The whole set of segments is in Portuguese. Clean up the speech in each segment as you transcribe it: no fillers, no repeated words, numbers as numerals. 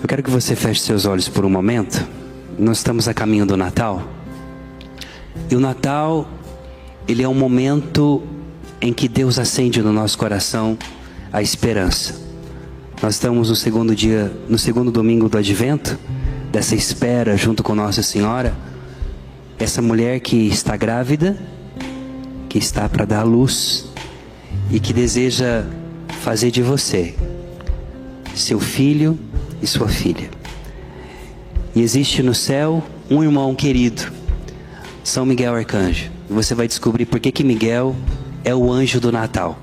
Eu quero que você feche seus olhos por um momento. Nós estamos a caminho do Natal. E o Natal, ele é um momento em que Deus acende no nosso coração a esperança. Nós estamos no segundo domingo do Advento, dessa espera junto com Nossa Senhora. Essa mulher que está grávida, que está para dar à luz e que deseja fazer de você seu filho e sua filha. E existe no céu um irmão querido, São Miguel Arcanjo. E você vai descobrir por que Miguel é o anjo do Natal.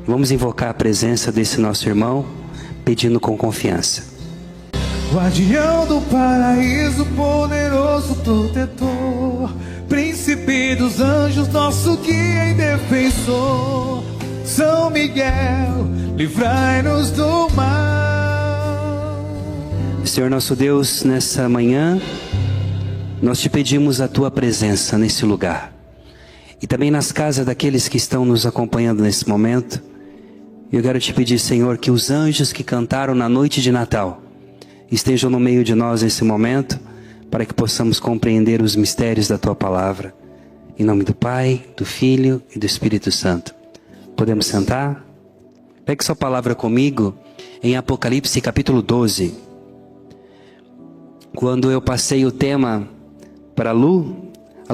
Vamos invocar a presença desse nosso irmão, pedindo com confiança. Guardião do paraíso, poderoso protetor, príncipe dos anjos, nosso guia e defensor. São Miguel, livrai-nos do mal. Senhor nosso Deus, nessa manhã, nós te pedimos a tua presença nesse lugar. E também nas casas daqueles que estão nos acompanhando nesse momento. Eu quero te pedir, Senhor, que os anjos que cantaram na noite de Natal estejam no meio de nós nesse momento, para que possamos compreender os mistérios da tua palavra. Em nome do Pai, do Filho e do Espírito Santo. Podemos sentar? Pegue sua palavra comigo em Apocalipse capítulo 12. Quando eu passei o tema para a Lu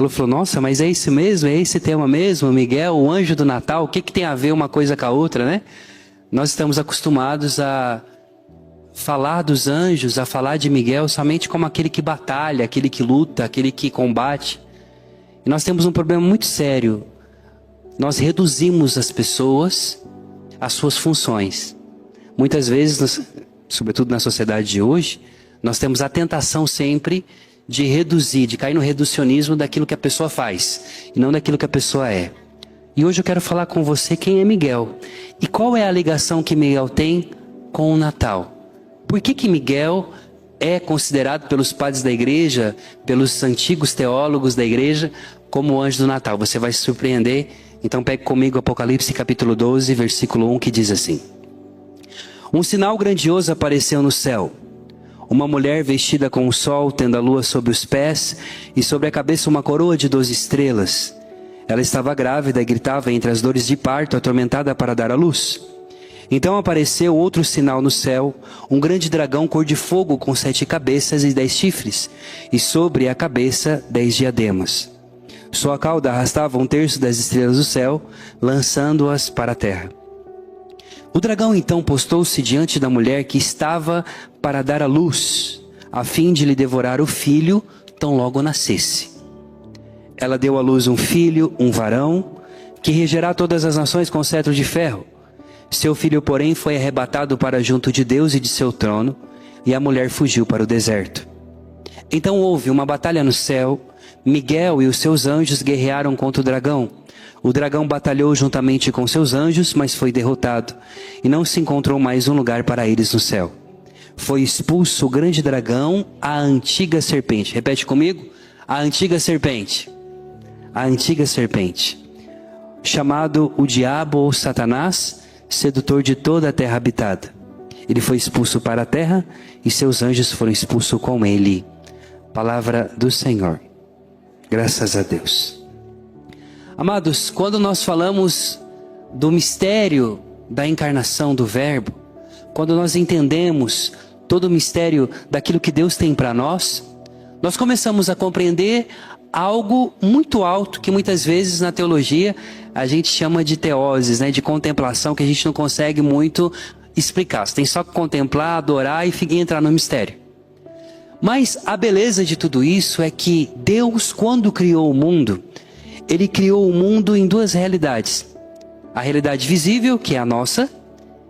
falou, nossa, mas é esse mesmo? É esse tema mesmo? Miguel, o anjo do Natal, o que tem a ver uma coisa com a outra, né? Nós estamos acostumados a falar dos anjos, a falar de Miguel somente como aquele que batalha, aquele que luta, aquele que combate. E nós temos um problema muito sério. Nós reduzimos as pessoas às suas funções. Muitas vezes, sobretudo na sociedade de hoje, nós temos a tentação sempre de reduzir, de cair no reducionismo daquilo que a pessoa faz, e não daquilo que a pessoa é. E hoje eu quero falar com você quem é Miguel. E qual é a ligação que Miguel tem com o Natal? Por que Miguel é considerado pelos padres da igreja, pelos antigos teólogos da igreja, como o anjo do Natal? Você vai se surpreender. Então pegue comigo Apocalipse capítulo 12, versículo 1, que diz assim: Um sinal grandioso apareceu no céu. Uma mulher vestida com o sol, tendo a lua sobre os pés, e sobre a cabeça uma coroa de 12 estrelas. Ela estava grávida e gritava entre as dores de parto, atormentada para dar à luz. Então apareceu outro sinal no céu, um grande dragão cor de fogo com 7 cabeças e 10 chifres, e sobre a cabeça 10 diademas. Sua cauda arrastava 1/3 das estrelas do céu, lançando-as para a terra. O dragão então postou-se diante da mulher que estava para dar à luz, a fim de lhe devorar o filho, tão logo nascesse. Ela deu à luz um filho, um varão, que regerá todas as nações com cetro de ferro. Seu filho, porém, foi arrebatado para junto de Deus e de seu trono, e a mulher fugiu para o deserto. Então houve uma batalha no céu. Miguel e os seus anjos guerrearam contra o dragão. O dragão batalhou juntamente com seus anjos, mas foi derrotado, e não se encontrou mais um lugar para eles no céu. Foi expulso o grande dragão, a antiga serpente. Repete comigo: a antiga serpente. A antiga serpente. Chamado o diabo ou Satanás, sedutor de toda a terra habitada. Ele foi expulso para a terra, e seus anjos foram expulsos com ele. Palavra do Senhor. Graças a Deus. Amados, quando nós falamos do mistério da encarnação do Verbo, quando nós entendemos todo o mistério daquilo que Deus tem para nós, nós começamos a compreender algo muito alto que muitas vezes na teologia a gente chama de teoses, né, de contemplação, que a gente não consegue muito explicar. Você tem só que contemplar, adorar e entrar no mistério. Mas a beleza de tudo isso é que Deus, quando criou o mundo, Ele criou o mundo em 2 realidades. A realidade visível, que é a nossa,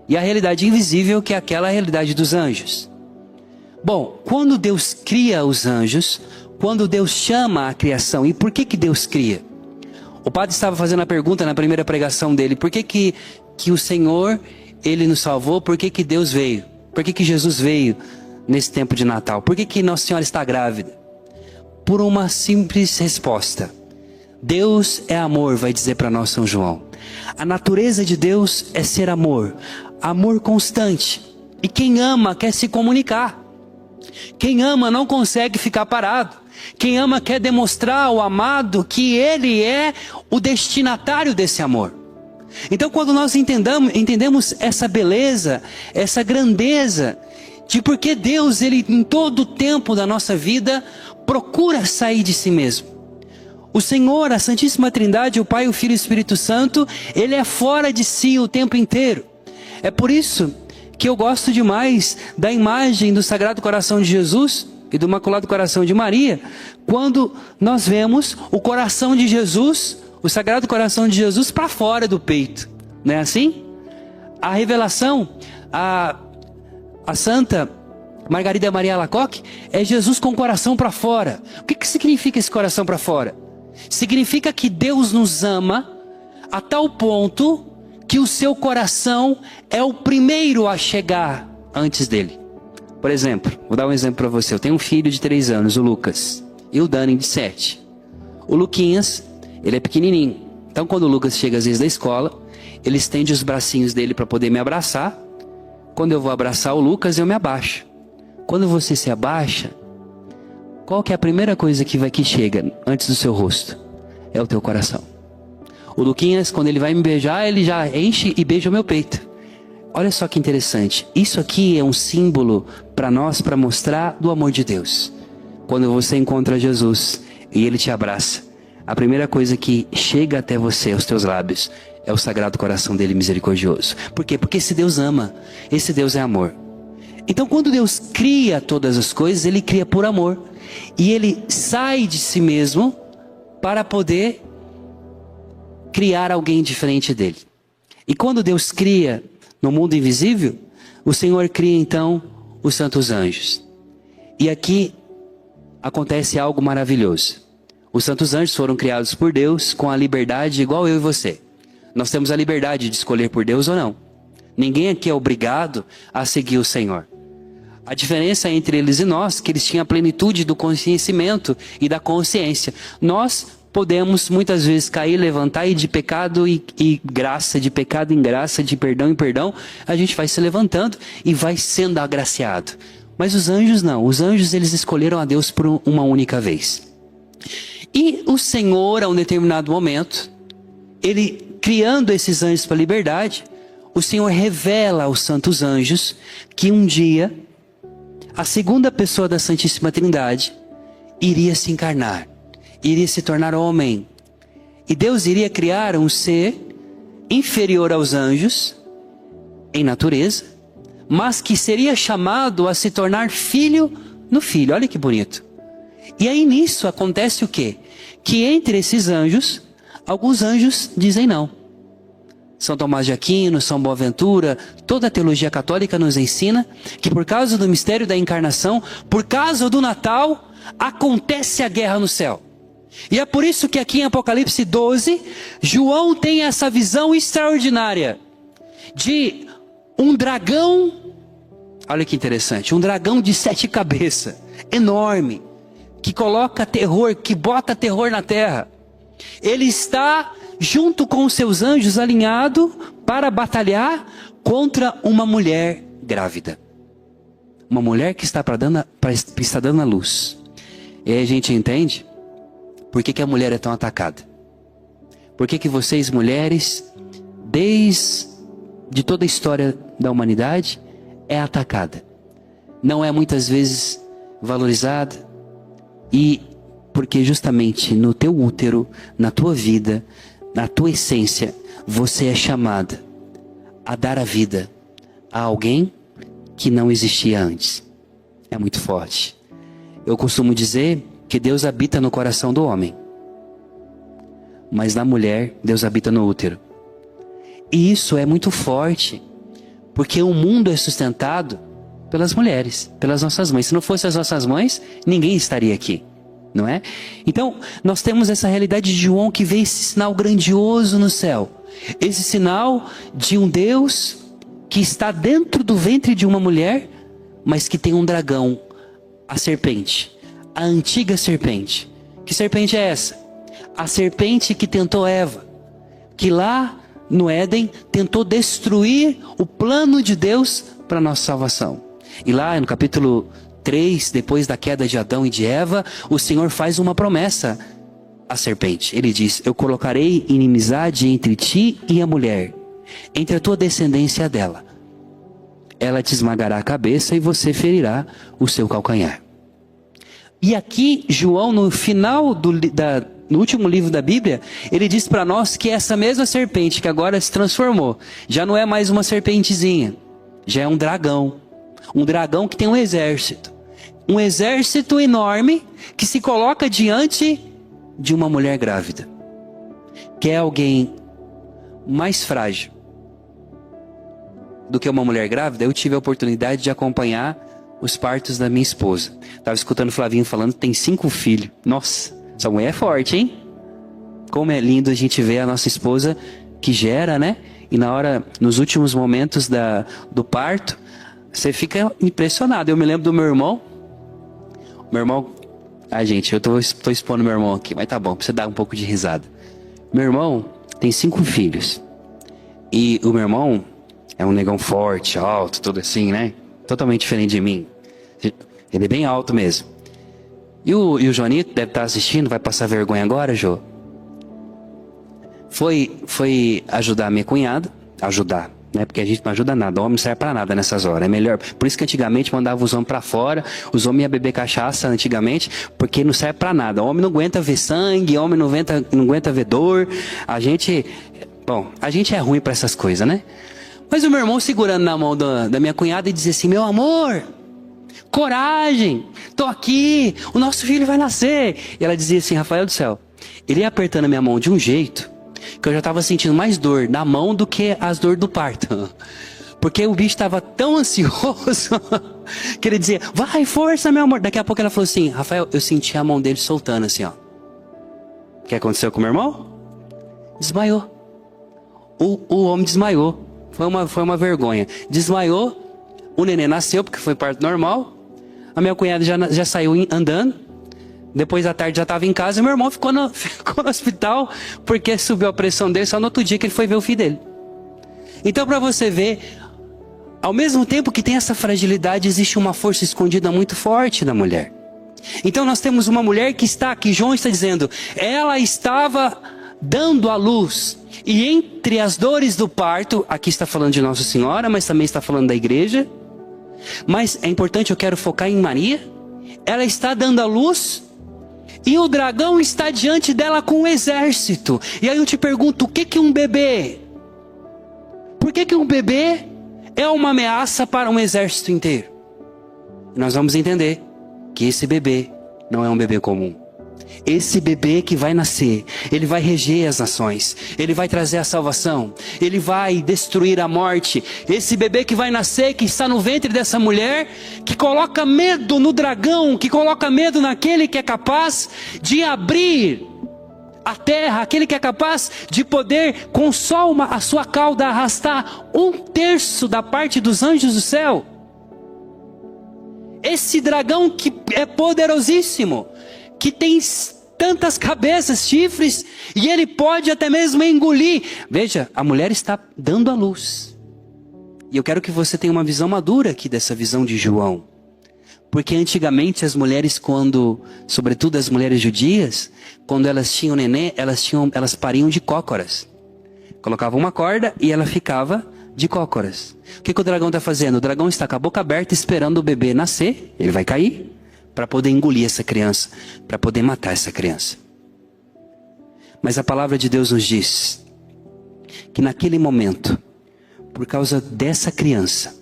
e a realidade invisível, que é aquela realidade dos anjos. Bom, quando Deus cria os anjos, quando Deus chama a criação, e por que Deus cria? O padre estava fazendo a pergunta na primeira pregação dele, por que o Senhor, Ele nos salvou, por que Deus veio? Por que Jesus veio nesse tempo de Natal? Por que Nossa Senhora está grávida? Por uma simples resposta: Deus é amor, vai dizer para nós São João. A natureza de Deus é ser amor, amor constante. E quem ama quer se comunicar. Quem ama não consegue ficar parado. Quem ama quer demonstrar ao amado que ele é o destinatário desse amor. Então, quando nós entendemos essa beleza, essa grandeza, de porque Deus, ele em todo o tempo da nossa vida, procura sair de si mesmo. O Senhor, a Santíssima Trindade, o Pai, o Filho e o Espírito Santo, ele é fora de si o tempo inteiro. É por isso que eu gosto demais da imagem do Sagrado Coração de Jesus e do Imaculado Coração de Maria, quando nós vemos o coração de Jesus, o Sagrado Coração de Jesus, para fora do peito. Não é assim? A revelação, a Santa Margarida Maria Alacoque, é Jesus com o coração para fora. O que significa esse coração para fora? Significa que Deus nos ama a tal ponto que o seu coração é o primeiro a chegar antes dele. Por exemplo, vou dar um exemplo para você. Eu tenho um filho de 3 anos, o Lucas, e o Dani de 7. O Luquinhas, ele é pequenininho. Então quando o Lucas chega às vezes da escola, ele estende os bracinhos dele para poder me abraçar. Quando eu vou abraçar o Lucas, eu me abaixo. Quando você se abaixa, qual que é a primeira coisa que chega antes do seu rosto? É o teu coração. O Luquinhas, quando ele vai me beijar, ele já enche e beija o meu peito. Olha só que interessante. Isso aqui é um símbolo para nós, para mostrar do amor de Deus. Quando você encontra Jesus e ele te abraça, a primeira coisa que chega até você, aos teus lábios, é o Sagrado Coração dele misericordioso. Por quê? Porque esse Deus ama. Esse Deus é amor. Então quando Deus cria todas as coisas, ele cria por amor. E ele sai de si mesmo para poder criar alguém diferente dele. E quando Deus cria no mundo invisível, o Senhor cria então os santos anjos. E aqui acontece algo maravilhoso. Os santos anjos foram criados por Deus com a liberdade igual eu e você. Nós temos a liberdade de escolher por Deus ou não. Ninguém aqui é obrigado a seguir o Senhor. A diferença entre eles e nós, que eles tinham a plenitude do conhecimento e da consciência. Nós podemos muitas vezes cair, levantar e de pecado e graça, de pecado em graça, de perdão em perdão, a gente vai se levantando e vai sendo agraciado. Mas os anjos não. Os anjos, eles escolheram a Deus por uma única vez. E o Senhor, a um determinado momento, ele criando esses anjos para a liberdade, o Senhor revela aos santos anjos que um dia a segunda pessoa da Santíssima Trindade iria se encarnar, iria se tornar homem. E Deus iria criar um ser inferior aos anjos em natureza, mas que seria chamado a se tornar filho no filho. Olha que bonito. E aí nisso acontece o quê? Que entre esses anjos, alguns anjos dizem não. São Tomás de Aquino, São Boaventura, toda a teologia católica nos ensina que por causa do mistério da encarnação, por causa do Natal, acontece a guerra no céu. E é por isso que aqui em Apocalipse 12, João tem essa visão extraordinária de um dragão, olha que interessante, um dragão de 7 cabeças, enorme, que coloca terror, que bota terror na terra. Ele está junto com os seus anjos alinhado para batalhar contra uma mulher grávida. Uma mulher que está dando a luz. E aí a gente entende por que a mulher é tão atacada. Por que vocês mulheres, desde toda a história da humanidade, é atacada. Não é muitas vezes valorizada. E porque justamente no teu útero, na tua vida, na tua essência, você é chamada a dar a vida a alguém que não existia antes. É muito forte. Eu costumo dizer que Deus habita no coração do homem, mas na mulher, Deus habita no útero. E isso é muito forte, porque o mundo é sustentado pelas mulheres, pelas nossas mães. Se não fossem as nossas mães, ninguém estaria aqui. Não é? Então, nós temos essa realidade de João que vê esse sinal grandioso no céu. Esse sinal de um Deus que está dentro do ventre de uma mulher, mas que tem um dragão, a serpente, a antiga serpente. Que serpente é essa? A serpente que tentou Eva, que lá no Éden tentou destruir o plano de Deus para a nossa salvação. E lá no capítulo 3, depois da queda de Adão e de Eva, o Senhor faz uma promessa à serpente. Ele diz: eu colocarei inimizade entre ti e a mulher, entre a tua descendência dela. Ela te esmagará a cabeça e você ferirá o seu calcanhar. E aqui, João, no final no último livro da Bíblia, ele diz para nós que essa mesma serpente que agora se transformou, já não é mais uma serpentezinha, já é um dragão. Um dragão que tem um exército enorme, que se coloca diante de uma mulher grávida, que é alguém mais frágil do que uma mulher grávida. Eu tive a oportunidade de acompanhar os partos da minha esposa. Estava escutando o Flavinho falando que tem 5 filhos. Nossa, essa mulher é forte, hein? Como é lindo a gente ver a nossa esposa que gera, né? E nos últimos momentos do parto, você fica impressionado. Eu me lembro do meu irmão. Ai, gente, eu tô expondo meu irmão aqui, mas tá bom, pra você dar um pouco de risada. Meu irmão tem 5 filhos. E o meu irmão é um negão forte, alto, tudo assim, né? Totalmente diferente de mim. Ele é bem alto mesmo. E o Joanito deve estar assistindo, vai passar vergonha agora, Jô. Foi ajudar a minha cunhada. Ajudar, né? Porque a gente não ajuda nada. O homem não serve pra nada nessas horas. É melhor. Por isso que antigamente mandava os homens pra fora. Os homens iam beber cachaça antigamente, porque não serve pra nada. O homem não aguenta ver sangue, o homem não aguenta ver dor. A gente é ruim pra essas coisas, né? Mas o meu irmão segurando na mão da minha cunhada e dizia assim: meu amor, coragem, tô aqui, o nosso filho vai nascer. E ela dizia assim: Rafael do céu, ele ia apertando a minha mão de um jeito que eu já estava sentindo mais dor na mão do que as dores do parto. Porque o bicho estava tão ansioso que ele dizia: vai, força, meu amor. Daqui a pouco ela falou assim: Rafael, eu senti a mão dele soltando assim, ó. O que aconteceu com o meu irmão? Desmaiou. O homem desmaiou. Foi uma vergonha. Desmaiou, o neném nasceu, porque foi parto normal. A minha cunhada já saiu andando. Depois da tarde já estava em casa. E meu irmão ficou no hospital, porque subiu a pressão dele só no outro dia que ele foi ver o filho dele. Então, para você ver, ao mesmo tempo que tem essa fragilidade, existe uma força escondida muito forte na mulher. Então nós temos uma mulher que está aqui, João está dizendo, ela estava dando à luz. E entre as dores do parto, aqui está falando de Nossa Senhora, mas também está falando da igreja. Mas é importante, eu quero focar em Maria. Ela está dando à luz e o dragão está diante dela com um exército. E aí eu te pergunto, o que é um bebê? Por que um bebê é uma ameaça para um exército inteiro? E nós vamos entender que esse bebê não é um bebê comum. Esse bebê que vai nascer, ele vai reger as nações, ele vai trazer a salvação, ele vai destruir a morte. Esse bebê que vai nascer, que está no ventre dessa mulher, que coloca medo no dragão, que coloca medo naquele que é capaz de abrir a terra, aquele que é capaz de poder, com só a sua cauda, arrastar 1/3 da parte dos anjos do céu. Esse dragão que é poderosíssimo, que tem tantas cabeças, chifres, e ele pode até mesmo engolir. Veja, a mulher está dando à luz. E eu quero que você tenha uma visão madura aqui dessa visão de João. Porque antigamente as mulheres, sobretudo as mulheres judias, quando elas tinham neném, elas pariam de cócoras. Colocavam uma corda e ela ficava de cócoras. O que o dragão está fazendo? O dragão está com a boca aberta esperando o bebê nascer, ele vai cair, para poder engolir essa criança, para poder matar essa criança. Mas a palavra de Deus nos diz que naquele momento, por causa dessa criança,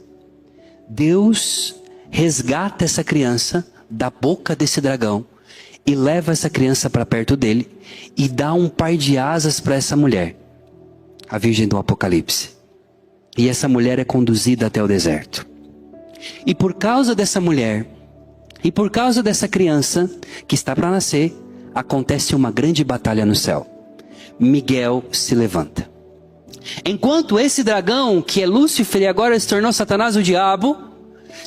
Deus resgata essa criança da boca desse dragão e leva essa criança para perto dele e dá um par de asas para essa mulher, a Virgem do Apocalipse. E essa mulher é conduzida até o deserto. E por causa dessa mulher, e por causa dessa criança que está para nascer, acontece uma grande batalha no céu. Miguel se levanta. Enquanto esse dragão, que é Lúcifer e agora se tornou Satanás, o diabo,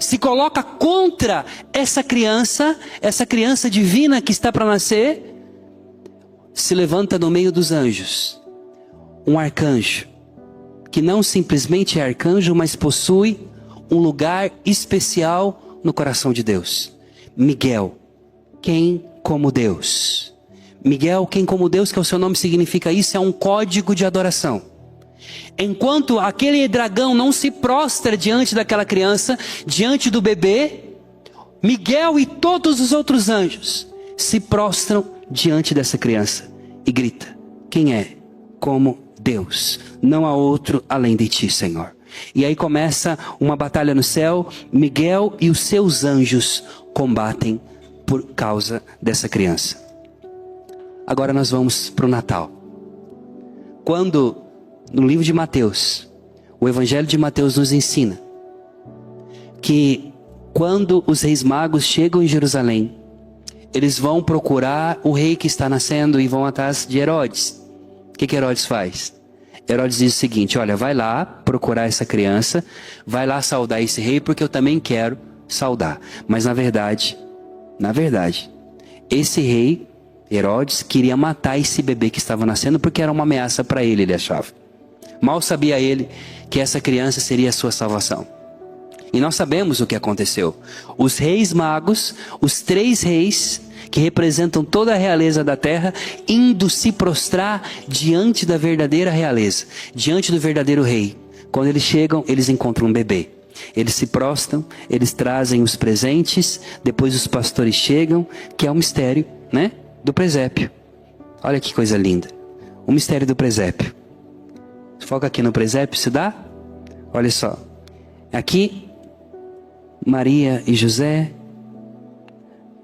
se coloca contra essa criança divina que está para nascer, se levanta no meio dos anjos um arcanjo, que não simplesmente é arcanjo, mas possui um lugar especial no coração de Deus. Miguel, quem como Deus? Miguel, quem como Deus, que é o seu nome, significa isso, é um código de adoração. Enquanto aquele dragão não se prostra diante daquela criança, diante do bebê, Miguel e todos os outros anjos se prostram diante dessa criança e grita: quem é como Deus? Não há outro além de ti, Senhor. E aí começa uma batalha no céu. Miguel e os seus anjos combatem por causa dessa criança. Agora nós vamos para o Natal. Quando no livro de Mateus, o Evangelho de Mateus nos ensina que quando os reis magos chegam em Jerusalém, eles vão procurar o rei que está nascendo e vão atrás de Herodes. O que Herodes faz? Herodes diz o seguinte: olha, vai lá procurar essa criança, vai lá saudar esse rei, porque eu também quero saudar. Mas na verdade, esse rei, Herodes, queria matar esse bebê que estava nascendo, porque era uma ameaça para ele, ele achava. Mal sabia ele que essa criança seria a sua salvação. E nós sabemos o que aconteceu. Os reis magos, os 3 reis, que representam toda a realeza da terra, indo se prostrar diante da verdadeira realeza, diante do verdadeiro rei. Quando eles chegam, eles encontram um bebê. Eles se prostram, eles trazem os presentes, depois os pastores chegam, que é o mistério, né, do presépio. Olha que coisa linda. O mistério do presépio. Foca aqui no presépio, se dá? Olha só. Aqui, Maria e José,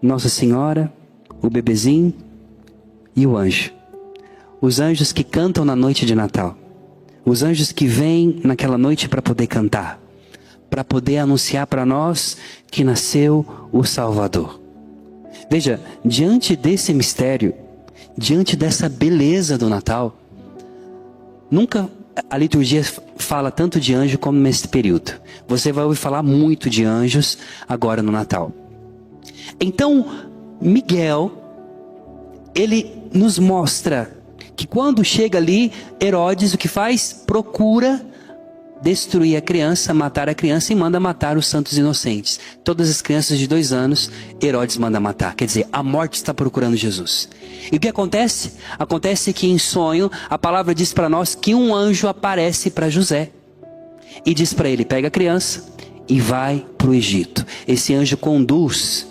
Nossa Senhora, o bebezinho e o anjo. Os anjos que cantam na noite de Natal. Os anjos que vêm naquela noite para poder cantar, para poder anunciar para nós que nasceu o Salvador. Veja, diante desse mistério, diante dessa beleza do Natal, nunca a liturgia fala tanto de anjo como nesse período. Você vai ouvir falar muito de anjos agora no Natal. Então, Miguel, ele nos mostra que quando chega ali, Herodes o que faz? Procura destruir a criança, matar a criança e manda matar os santos inocentes. Todas as crianças de 2 anos, Herodes manda matar. Quer dizer, a morte está procurando Jesus. E o que acontece? Acontece que em sonho, a palavra diz para nós que um anjo aparece para José. E diz para ele: pega a criança e vai para o Egito. Esse anjo conduz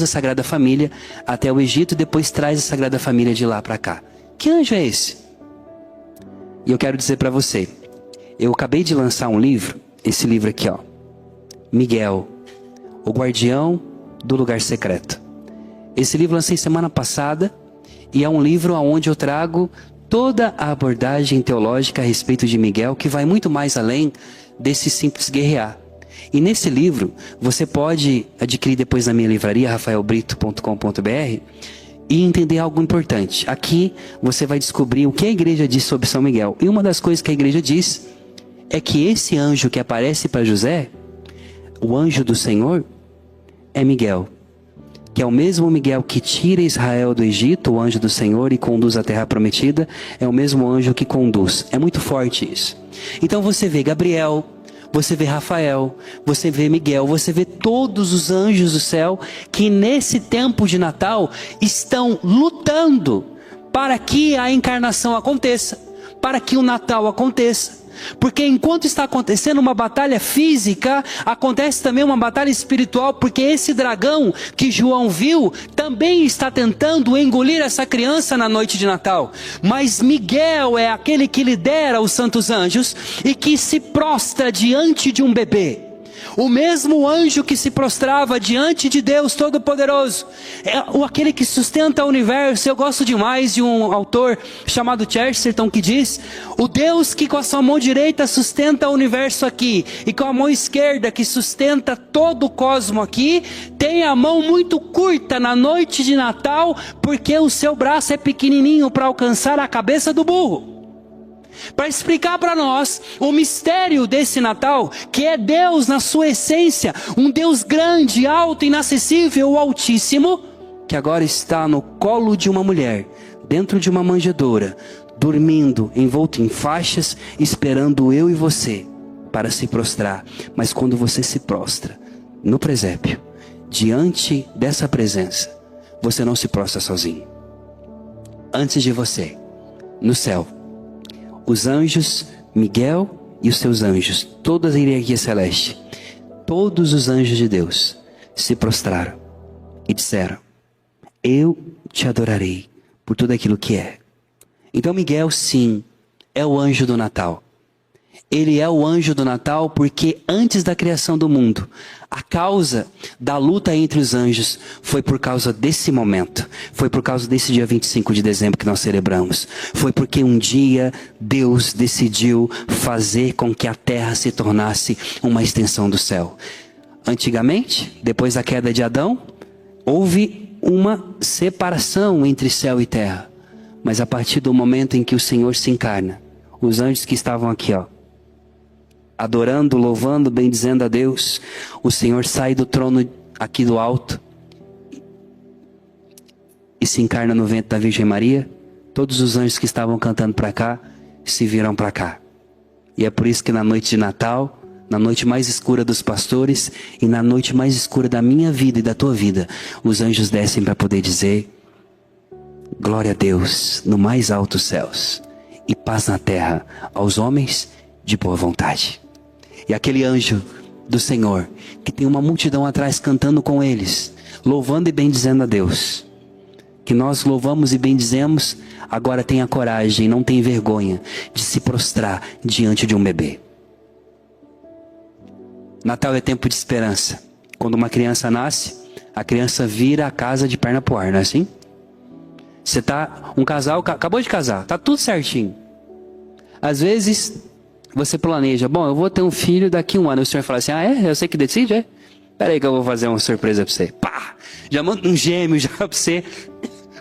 a Sagrada Família até o Egito e depois traz a Sagrada Família de lá para cá. Que anjo é esse? E eu quero dizer para você, eu acabei de lançar um livro, esse livro aqui, ó, Miguel, o guardião do lugar secreto. Esse livro lancei semana passada e é um livro onde eu trago toda a abordagem teológica a respeito de Miguel, que vai muito mais além desse simples guerrear. E nesse livro, você pode adquirir depois na minha livraria, rafaelbrito.com.br, e entender algo importante. Aqui você vai descobrir o que a igreja diz sobre São Miguel. E uma das coisas que a igreja diz é que esse anjo que aparece para José, o anjo do Senhor, é Miguel. Que é o mesmo Miguel que tira Israel do Egito, o anjo do Senhor, e conduz à terra prometida. É o mesmo anjo que conduz. É muito forte isso. Então você vê Gabriel, você vê Rafael, você vê Miguel, você vê todos os anjos do céu que nesse tempo de Natal estão lutando para que a encarnação aconteça, para que o Natal aconteça. Porque enquanto está acontecendo uma batalha física, acontece também uma batalha espiritual, porque esse dragão que João viu também está tentando engolir essa criança na noite de Natal. Mas Miguel é aquele que lidera os santos anjos e que se prostra diante de um bebê. O mesmo anjo que se prostrava diante de Deus Todo-Poderoso, é aquele que sustenta o universo. Eu gosto demais de um autor chamado Chesterton que diz: o Deus que com a sua mão direita sustenta o universo aqui, e com a mão esquerda que sustenta todo o cosmo aqui, tem a mão muito curta na noite de Natal, porque o seu braço é pequenininho para alcançar a cabeça do burro. Para explicar para nós o mistério desse Natal, que é Deus na sua essência, um Deus grande, alto, inacessível, o Altíssimo, que agora está no colo de uma mulher, dentro de uma manjedoura, dormindo, envolto em faixas, esperando eu e você para se prostrar. Mas quando você se prostra, no presépio, diante dessa presença, você não se prostra sozinho. Antes de você, no céu, os anjos, Miguel e os seus anjos, toda a hierarquia celeste, todos os anjos de Deus se prostraram e disseram: eu te adorarei por tudo aquilo que é. Então Miguel, sim, é o anjo do Natal. Ele é o anjo do Natal porque antes da criação do mundo, a causa da luta entre os anjos foi por causa desse momento. Foi por causa desse dia 25 de dezembro que nós celebramos. Foi porque um dia Deus decidiu fazer com que a terra se tornasse uma extensão do céu. Antigamente, depois da queda de Adão, houve uma separação entre céu e terra. Mas a partir do momento em que o Senhor se encarna, os anjos que estavam aqui, adorando, louvando, bendizendo a Deus, o Senhor sai do trono aqui do alto e se encarna no ventre da Virgem Maria. Todos os anjos que estavam cantando para cá se viram para cá. E é por isso que na noite de Natal, na noite mais escura dos pastores e na noite mais escura da minha vida e da tua vida, os anjos descem para poder dizer: glória a Deus no mais altos céus e paz na terra aos homens de boa vontade. E aquele anjo do Senhor, que tem uma multidão atrás cantando com eles, louvando e bendizendo a Deus, que nós louvamos e bendizemos, agora tem a coragem, não tem vergonha de se prostrar diante de um bebê. Natal é tempo de esperança. Quando uma criança nasce, a criança vira a casa de perna pro ar, não é assim? Você tá, um casal, acabou de casar, tá tudo certinho. Às vezes, você planeja: bom, eu vou ter um filho daqui a um ano. O senhor fala assim: ah, é? Eu sei que decide, é? Pera aí que eu vou fazer uma surpresa pra você. Pá! Já manda um gêmeo já pra você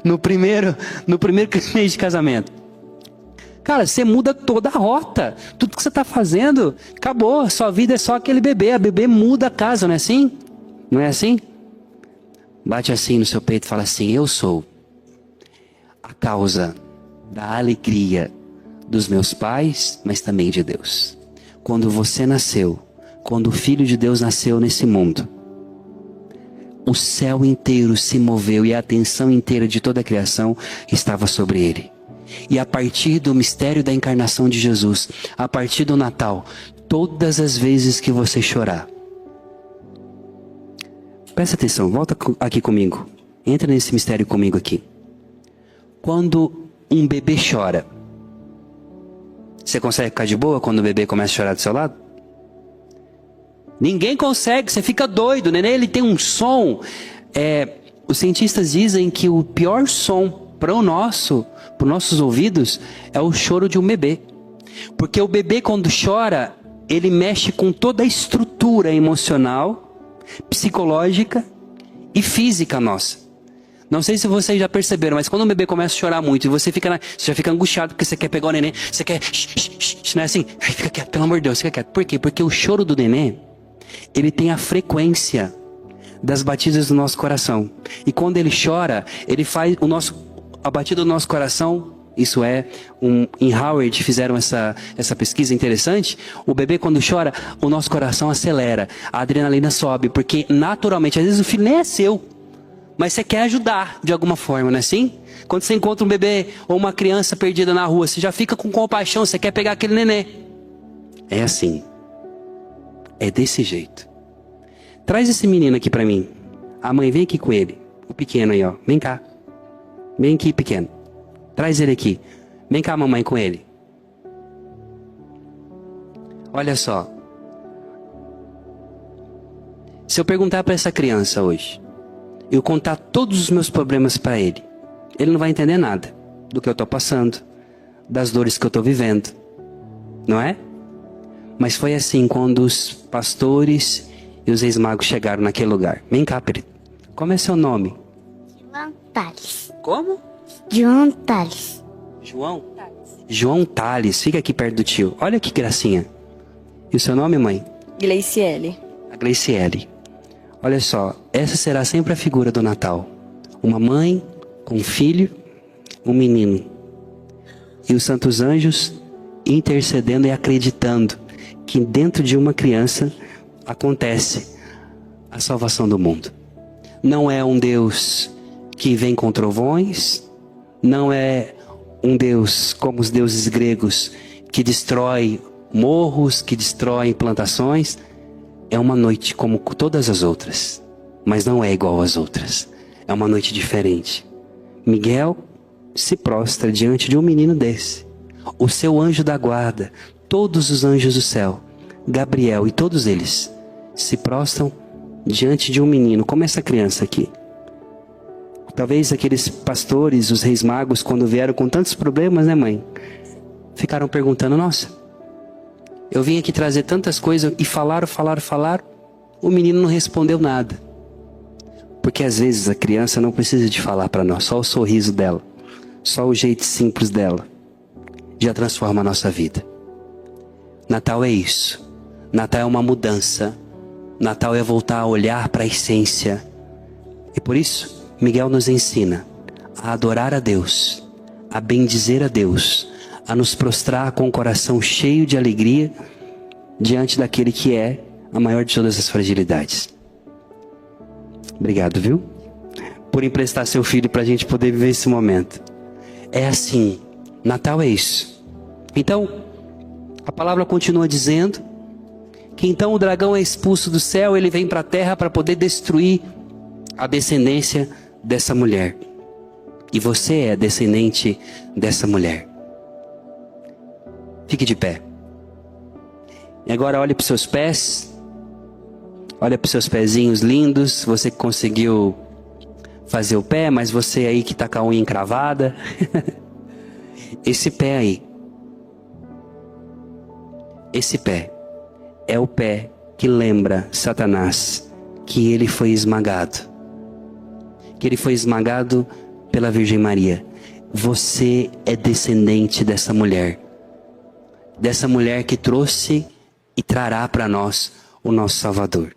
no primeiro mês de casamento. Cara, você muda toda a rota. Tudo que você tá fazendo, acabou. Sua vida é só aquele bebê. A bebê muda a casa, não é assim? Não é assim? Bate assim no seu peito e fala assim: eu sou a causa da alegria dos meus pais, mas também de Deus. Quando você nasceu, quando o Filho de Deus nasceu nesse mundo, o céu inteiro se moveu e a atenção inteira de toda a criação estava sobre ele. E a partir do mistério da encarnação de Jesus, a partir do Natal, todas as vezes que você chorar, presta atenção, volta aqui comigo, entra nesse mistério comigo aqui. Quando um bebê chora, você consegue ficar de boa quando o bebê começa a chorar do seu lado? Ninguém consegue, você fica doido, né? Ele tem um som. Os cientistas dizem que o pior som para os nossos ouvidos é o choro de um bebê. Porque o bebê, quando chora, ele mexe com toda a estrutura emocional, psicológica e física nossa. Não sei se vocês já perceberam, mas quando o bebê começa a chorar muito e você já fica angustiado porque você quer pegar o neném, você quer, não é assim? Ai, fica quieto, pelo amor de Deus, fica quieto. Por quê? Porque o choro do neném, ele tem a frequência das batidas do nosso coração. E quando ele chora, ele faz a batida do nosso coração. Isso em Howard fizeram essa pesquisa interessante. O bebê, quando chora, o nosso coração acelera, a adrenalina sobe, porque naturalmente, às vezes o filho nem é seu, mas você quer ajudar de alguma forma, não é assim? Quando você encontra um bebê ou uma criança perdida na rua, você já fica com compaixão, você quer pegar aquele nenê. É assim. É desse jeito. Traz esse menino aqui pra mim. A mãe, vem aqui com ele. O pequeno aí, ó. Vem cá. Vem aqui, pequeno. Traz ele aqui. Vem cá, mamãe, com ele. Olha só. Se eu perguntar pra essa criança hoje, eu contar todos os meus problemas para ele não vai entender nada do que eu estou passando, das dores que eu estou vivendo, não é? Mas foi assim quando os pastores e os ex-magos chegaram naquele lugar. Vem cá, Perito. Como é seu nome? João Tales. Como? João Tales. João? João Tales. Fica aqui perto do tio. Olha que gracinha. E o seu nome, mãe? Gleiciele. A Gleiciele. Olha só, essa será sempre a figura do Natal. Uma mãe com um filho, um menino. E os santos anjos intercedendo e acreditando que dentro de uma criança acontece a salvação do mundo. Não é um Deus que vem com trovões, não é um Deus como os deuses gregos que destrói morros, que destrói plantações. É uma noite como todas as outras, mas não é igual às outras. É uma noite diferente. Miguel se prostra diante de um menino desse. O seu anjo da guarda, todos os anjos do céu, Gabriel e todos eles se prostram diante de um menino, como essa criança aqui. Talvez aqueles pastores, os reis magos, quando vieram com tantos problemas, né, mãe? Ficaram perguntando, nossa, eu vim aqui trazer tantas coisas e falaram, o menino não respondeu nada. Porque às vezes a criança não precisa de falar para nós, só o sorriso dela, só o jeito simples dela, já transforma a nossa vida. Natal é isso. Natal é uma mudança. Natal é voltar a olhar para a essência. E por isso, Miguel nos ensina a adorar a Deus, a bendizer a Deus, a nos prostrar com o coração cheio de alegria diante daquele que é a maior de todas as fragilidades. Obrigado, viu? Por emprestar seu filho para a gente poder viver esse momento. É assim, Natal é isso. Então, a palavra continua dizendo que então o dragão é expulso do céu, ele vem para a terra para poder destruir a descendência dessa mulher. E você é descendente dessa mulher. Fique de pé. E agora olhe para os seus pés. Olha para os seus pezinhos lindos. Você que conseguiu fazer o pé, mas você aí que está com a unha encravada. Esse pé aí. Esse pé é o pé que lembra Satanás que ele foi esmagado. Que ele foi esmagado pela Virgem Maria. Você é descendente dessa mulher. Dessa mulher que trouxe e trará para nós o nosso Salvador.